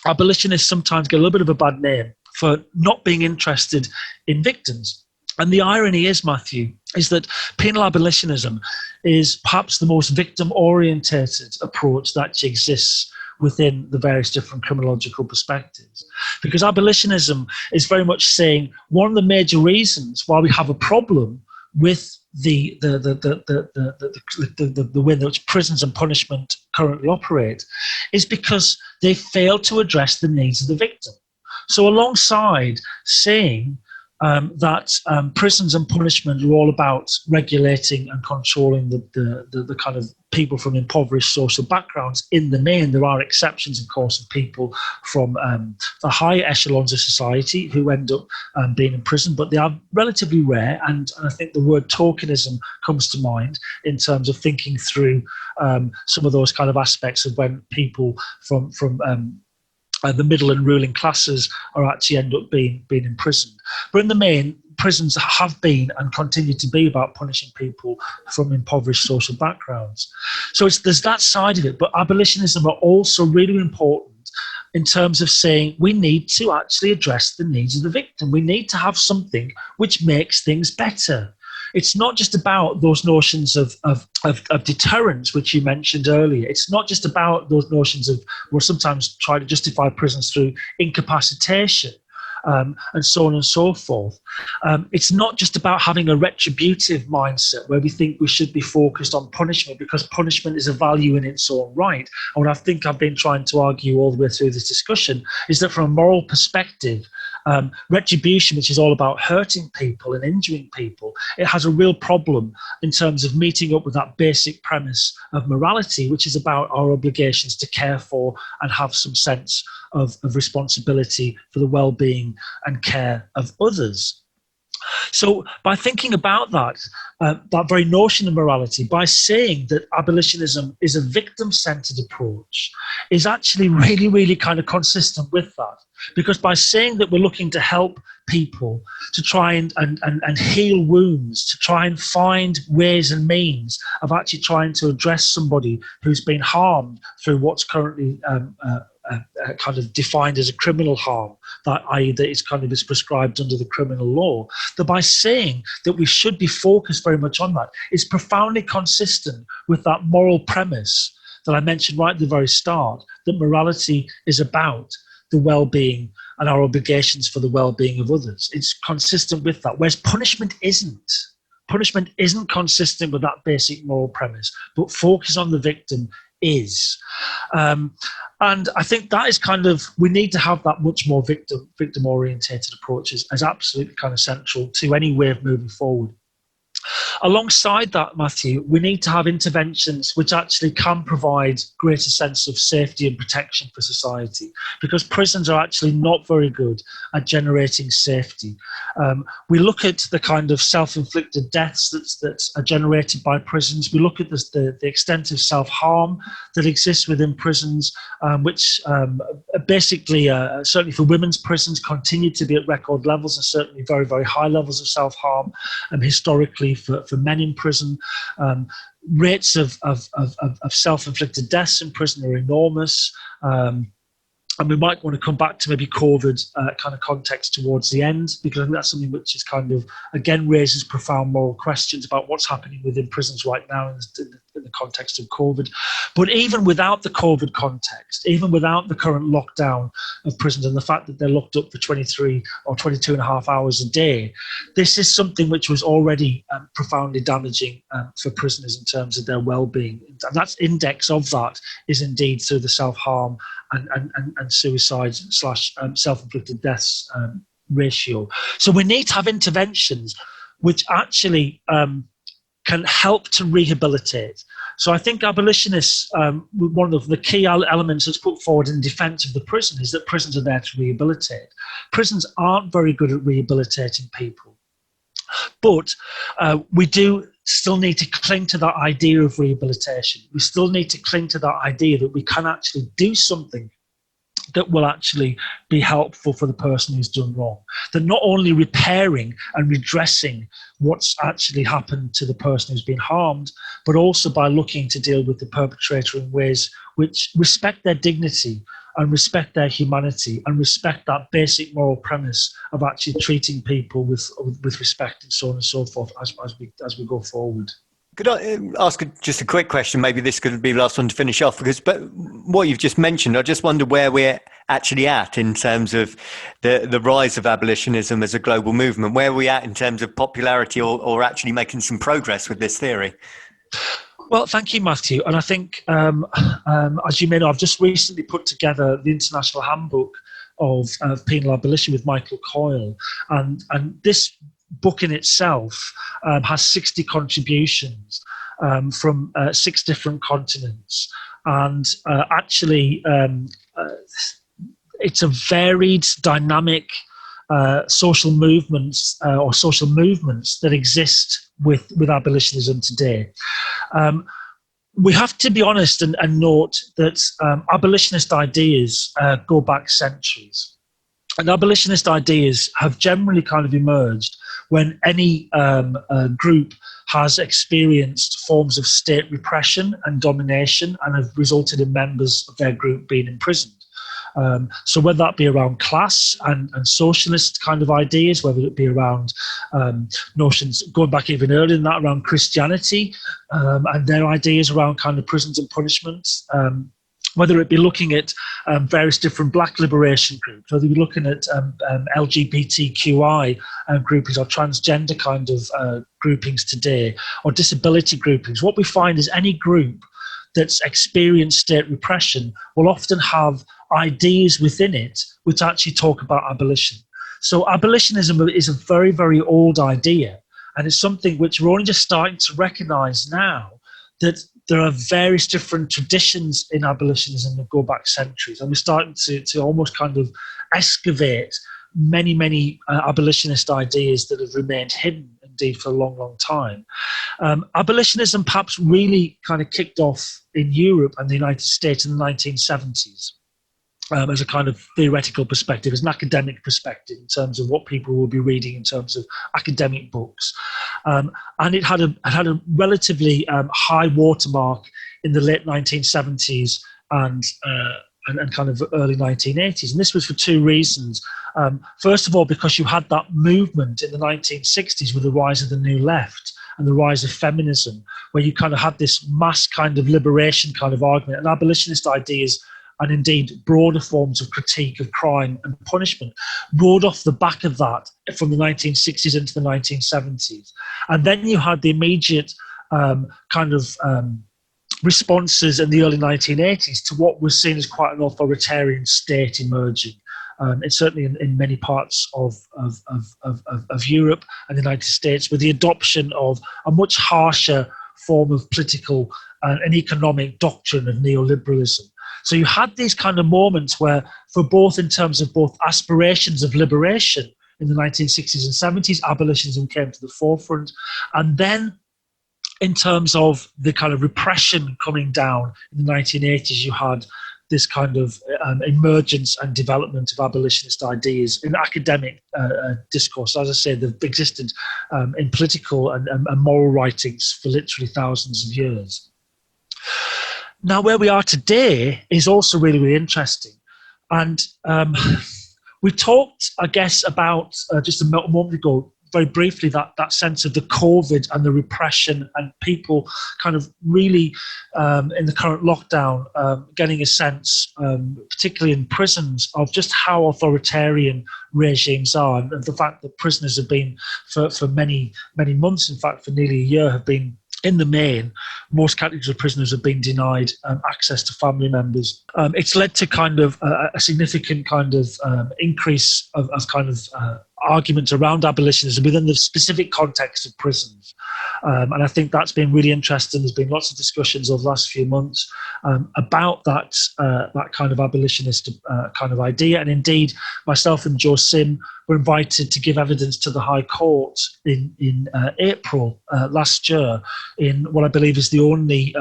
abolitionists sometimes get a little bit of a bad name for not being interested in victims. And the irony is, Matthew, is that penal abolitionism is perhaps the most victim-orientated approach that exists within the various different criminological perspectives. Because abolitionism is very much saying one of the major reasons why we have a problem with the way in which prisons and punishment currently operate is because they fail to address the needs of the victim. So alongside saying that prisons and punishment are all about regulating and controlling the kind of people from impoverished social backgrounds, in the main, there are exceptions, of course, of people from the higher echelons of society who end up being in prison, but they are relatively rare. And I think the word tokenism comes to mind in terms of thinking through some of those kind of aspects of when people from the middle and ruling classes are actually end up being imprisoned. But in the main, prisons have been and continue to be about punishing people from impoverished social backgrounds. So there's that side of it, but abolitionism are also really important in terms of saying we need to actually address the needs of the victim. We need to have something which makes things better. It's not just about those notions of deterrence, which you mentioned earlier. It's not just about those notions of, we'll sometimes try to justify prisons through incapacitation and so on and so forth. It's not just about having a retributive mindset where we think we should be focused on punishment because punishment is a value in its own right. And what I think I've been trying to argue all the way through this discussion is that from a moral perspective, retribution, which is all about hurting people and injuring people, it has a real problem in terms of meeting up with that basic premise of morality, which is about our obligations to care for and have some sense of responsibility for the well-being and care of others. So by thinking about that very notion of morality, by saying that abolitionism is a victim-centered approach, is actually really, really kind of consistent with that. Because by saying that we're looking to help people to try and heal wounds, to try and find ways and means of actually trying to address somebody who's been harmed through what's currently kind of defined as a criminal harm, that i.e. that it's kind of is prescribed under the criminal law, that by saying that we should be focused very much on that is profoundly consistent with that moral premise that I mentioned right at the very start, that morality is about the well-being and our obligations for the well-being of others. It's consistent with that, whereas punishment isn't. Punishment isn't consistent with that basic moral premise, but focus on the victim is. And I think that is kind of, we need to have that much more victim-orientated approach as absolutely kind of central to any way of moving forward. Alongside that, Matthew, we need to have interventions which actually can provide greater sense of safety and protection for society, because prisons are actually not very good at generating safety. We look at the kind of self-inflicted deaths that are generated by prisons. We look at the extent of self-harm that exists within prisons, which basically, certainly for women's prisons, continue to be at record levels and certainly very, very high levels of self-harm historically for men in prison. Rates of self-inflicted deaths in prison are enormous. And we might want to come back to maybe COVID kind of context towards the end, because I think that's something which is kind of, again, raises profound moral questions about what's happening within prisons right now in the context of COVID. But even without the COVID context, even without the current lockdown of prisons and the fact that they're locked up for 23 or 22 and a half hours a day, this is something which was already profoundly damaging for prisoners in terms of their well-being. And that index of that is indeed through the self-harm and suicide / self-inflicted deaths ratio. So we need to have interventions which actually can help to rehabilitate. So I think abolitionists, one of the key elements that's put forward in defence of the prison is that prisons are there to rehabilitate. Prisons aren't very good at rehabilitating people. But we do still need to cling to that idea of rehabilitation. We still need to cling to that idea that we can actually do something that will actually be helpful for the person who's done wrong. That not only repairing and redressing what's actually happened to the person who's been harmed, but also by looking to deal with the perpetrator in ways which respect their dignity and respect their humanity and respect that basic moral premise of actually treating people with respect and so on and so forth as we go forward. Could I ask just a quick question? Maybe this could be the last one to finish off, but what you've just mentioned, I just wonder where we're actually at in terms of the rise of abolitionism as a global movement. Where are we at in terms of popularity or actually making some progress with this theory? Well, thank you, Matthew. And I think, as you may know, I've just recently put together the International Handbook of Penal Abolition with Michael Coyle. And this book in itself has 60 contributions from 6 different continents. And actually, it's a varied, dynamic social movements or social movements that exist with abolitionism today. We have to be honest and note that abolitionist ideas go back centuries. And abolitionist ideas have generally kind of emerged when any group has experienced forms of state repression and domination and have resulted in members of their group being imprisoned. So whether that be around class and socialist kind of ideas, whether it be around notions going back even earlier than that, around Christianity and their ideas around kind of prisons and punishments, whether it be looking at various different black liberation groups, whether it be looking at LGBTQI groupings or transgender kind of groupings today, or disability groupings, what we find is any group that's experienced state repression will often have ideas within it which actually talk about abolition. So abolitionism is a very, very old idea, and it's something which we're only just starting to recognise now, that there are various different traditions in abolitionism that go back centuries, and we're starting to almost kind of excavate many abolitionist ideas that have remained hidden indeed for a long, long time. Abolitionism perhaps really kind of kicked off in Europe and the United States in the 1970s. As a kind of theoretical perspective, as an academic perspective in terms of what people will be reading in terms of academic books. And it had a relatively high watermark in the late 1970s and kind of early 1980s. And this was for 2 reasons. First of all, because you had that movement in the 1960s with the rise of the New Left and the rise of feminism, where you kind of had this mass kind of liberation kind of argument, and abolitionist ideas and indeed broader forms of critique of crime and punishment rode off the back of that from the 1960s into the 1970s. And then you had the immediate responses in the early 1980s to what was seen as quite an authoritarian state emerging. It's certainly in many parts of Europe and the United States, with the adoption of a much harsher form of political and economic doctrine of neoliberalism. So you had these kind of moments where, for both in terms of both aspirations of liberation in the 1960s and 70s, abolitionism came to the forefront. And then in terms of the kind of repression coming down in the 1980s, you had this kind of emergence and development of abolitionist ideas in academic discourse. As I say, they've existed in political and moral writings for literally thousands of years. Now, where we are today is also really, really interesting. And we talked, I guess, about just a moment ago, very briefly, that sense of the COVID and the repression and people kind of really, in the current lockdown, getting a sense, particularly in prisons, of just how authoritarian regimes are, and the fact that prisoners have been, for many, many months, in fact, for nearly a year, have been, in the main, most categories of prisoners have been denied access to family members. It's led to kind of a significant kind of increase of kind of arguments around abolitionism within the specific context of prisons. And I think that's been really interesting. There's been lots of discussions over the last few months about that kind of abolitionist kind of idea. And indeed, myself and Joe Sim were invited to give evidence to the High Court in April last year in what I believe is the only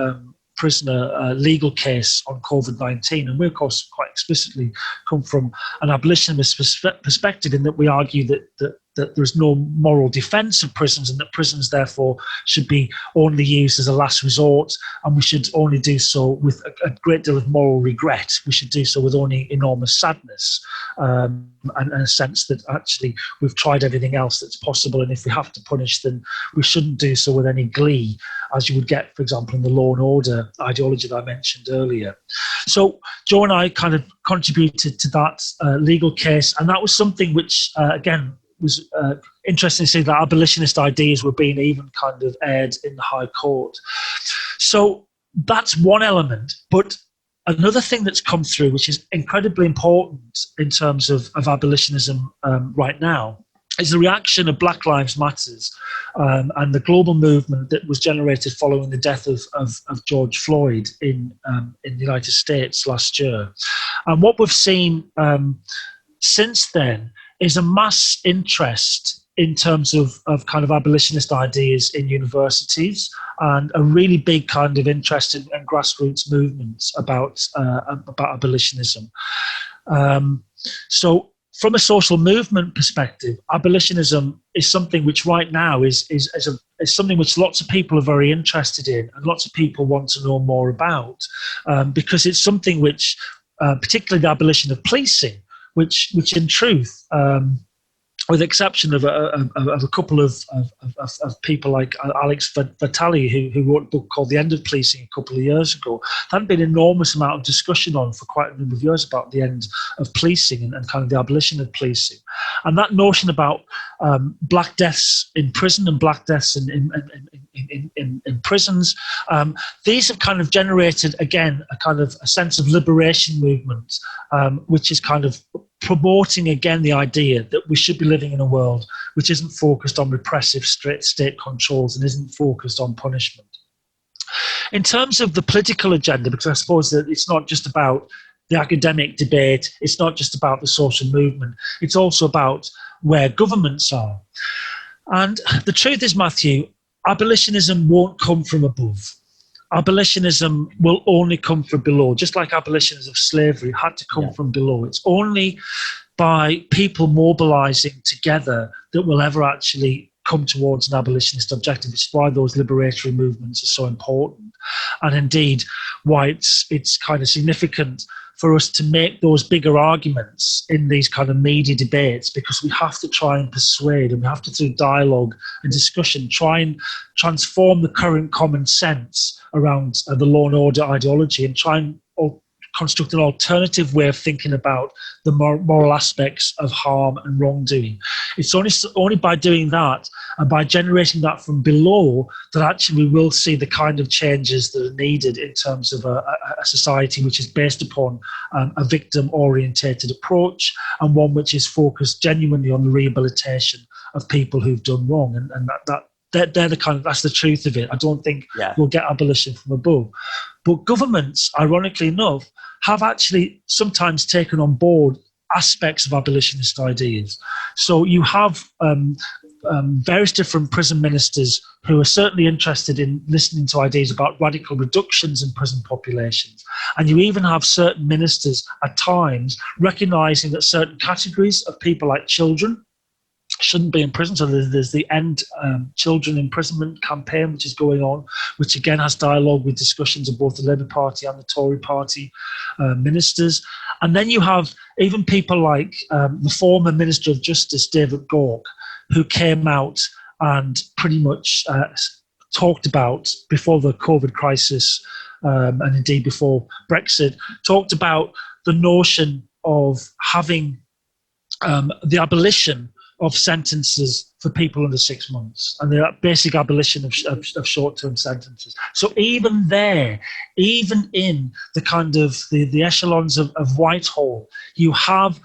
prisoner legal case on COVID-19. And we're, of course, quite explicitly come from an abolitionist perspective, in that we argue that there's no moral defence of prisons, and that prisons therefore should be only used as a last resort, and we should only do so with a great deal of moral regret. We should do so with only enormous sadness, and a sense that actually we've tried everything else that's possible, and if we have to punish, then we shouldn't do so with any glee, as you would get, for example, in the law and order ideology that I mentioned earlier. So Joe and I kind of contributed to that legal case, and that was something which, again, was interesting to see that abolitionist ideas were being even kind of aired in the High Court. So that's one element. But another thing that's come through, which is incredibly important in terms of abolitionism right now, is the reaction of Black Lives Matters and the global movement that was generated following the death of George Floyd in the United States last year. And what we've seen since then is a mass interest in terms of kind of abolitionist ideas in universities, and a really big kind of interest in grassroots movements about abolitionism. So from a social movement perspective, abolitionism is something which right now is something which lots of people are very interested in, and lots of people want to know more about, because it's something which, particularly the abolition of policing, which in truth, with the exception of a couple of people like Alex Vitale, who wrote a book called The End of Policing a couple of years ago, there hadn't been an enormous amount of discussion on for quite a number of years about the end of policing and kind of the abolition of policing. And that notion about black deaths in prison and black deaths in prisons, these have kind of generated, again, a kind of a sense of liberation movement, which is kind of promoting again the idea that we should be living in a world which isn't focused on repressive state controls and isn't focused on punishment. In terms of the political agenda, because I suppose that it's not just about the academic debate, it's not just about the social movement, it's also about where governments are. And the truth is, Matthew, abolitionism won't come from above. Abolitionism will only come from below, just like abolitionism of slavery had to come from below. It's only by people mobilising together that will ever actually come towards an abolitionist objective, which is why those liberatory movements are so important. And indeed, why it's kind of significant for us to make those bigger arguments in these kind of media debates, because we have to try and persuade, and we have to, through dialogue and discussion, try and transform the current common sense around the law and order ideology, and try and construct an alternative way of thinking about the moral aspects of harm and wrongdoing. It's only by doing that, and by generating that from below, that actually we will see the kind of changes that are needed in terms of a society which is based upon a victim-orientated approach, and one which is focused genuinely on the rehabilitation of people who've done wrong. And they're the kind of, that's the truth of it. I don't think we'll get abolition from above. But governments, ironically enough, have actually sometimes taken on board aspects of abolitionist ideas. So you have various different prison ministers who are certainly interested in listening to ideas about radical reductions in prison populations. And you even have certain ministers at times recognising that certain categories of people, like children, shouldn't be in prison. So there's the End Children Imprisonment campaign, which is going on, which again has dialogue with discussions of both the Labour Party and the Tory Party ministers. And then you have even people like the former Minister of Justice, David Gauke, who came out and pretty much talked about, before the COVID crisis and indeed before Brexit, talked about the notion of having the abolition of sentences for people under 6 months, and the basic abolition of short-term sentences. So even there, even in the kind of the echelons of Whitehall, you have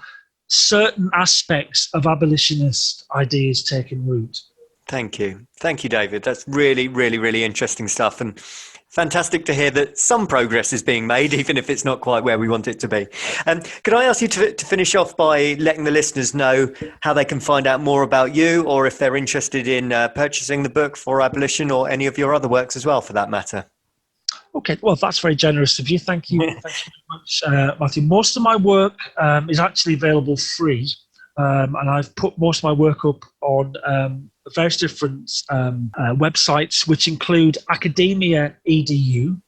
certain aspects of abolitionist ideas taking root. Thank you, David. That's really, really, really interesting stuff, and fantastic to hear that some progress is being made, even if it's not quite where we want it to be. Could I ask you to finish off by letting the listeners know how they can find out more about you, or if they're interested in purchasing the book For Abolition, or any of your other works as well, for that matter? Okay, well, that's very generous of you. Thank you. Thank you very much. much, Matthew. Most of my work is actually available free, and I've put most of my work up on various different websites, which include Academia Edu,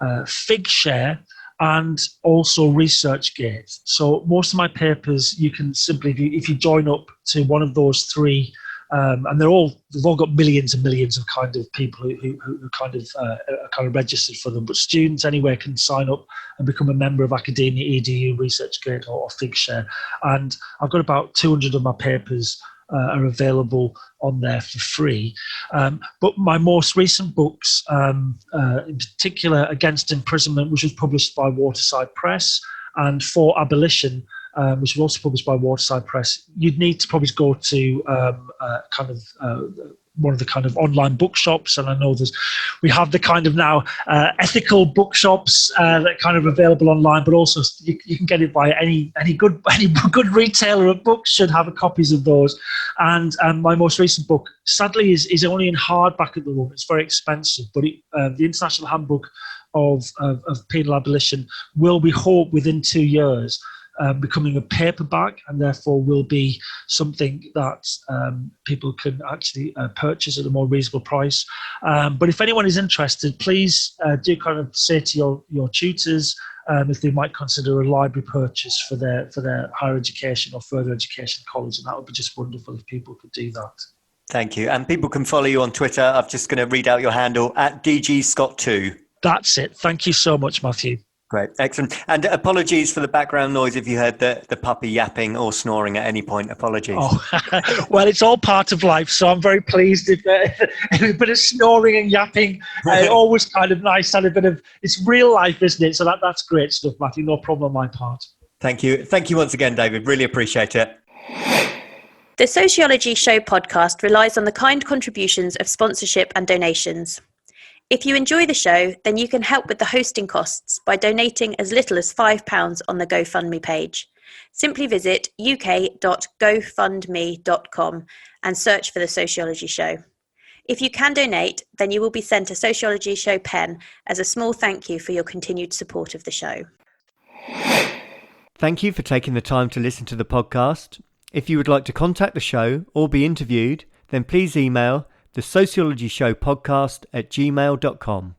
Figshare, and also ResearchGate. So most of my papers, you can simply, if you join up to one of those three, and they've all got millions and millions of kind of people who are kind of registered for them. But students anywhere can sign up and become a member of Academia Edu, ResearchGate, or Figshare. And I've got about 200 of my papers are available on there for free. But my most recent books, in particular Against Imprisonment, which was published by Waterside Press, and For Abolition, which was also published by Waterside Press, you'd need to probably go to one of the kind of online bookshops, and I know we have the kind of now ethical bookshops that kind of available online, but also you can get it by any good retailer of books should have copies of those. And my most recent book, sadly, is only in hardback at the moment. It's very expensive, but the International Handbook of Penal Abolition will, we hope, within 2 years, becoming a paperback, and therefore will be something that people can actually purchase at a more reasonable price. But if anyone is interested, please do kind of say to your tutors if they might consider a library purchase for their higher education or further education college, and that would be just wonderful if people could do that. Thank you. And people can follow you on Twitter. I'm just going to read out your handle at DGScott2. That's it. Thank you so much, Matthew. Great. Excellent. And apologies for the background noise if you heard the puppy yapping or snoring at any point. Apologies. Oh, well, it's all part of life, so I'm very pleased if a bit of snoring and yapping, always kind of nice, and a bit of, it's real life, isn't it? So that's great stuff, Matthew. No problem on my part. Thank you. Thank you once again, David. Really appreciate it. The Sociology Show podcast relies on the kind contributions of sponsorship and donations. If you enjoy the show, then you can help with the hosting costs by donating as little as £5 on the GoFundMe page. Simply visit uk.gofundme.com and search for The Sociology Show. If you can donate, then you will be sent a Sociology Show pen as a small thank you for your continued support of the show. Thank you for taking the time to listen to the podcast. If you would like to contact the show or be interviewed, then please email the sociology show podcast@gmail.com.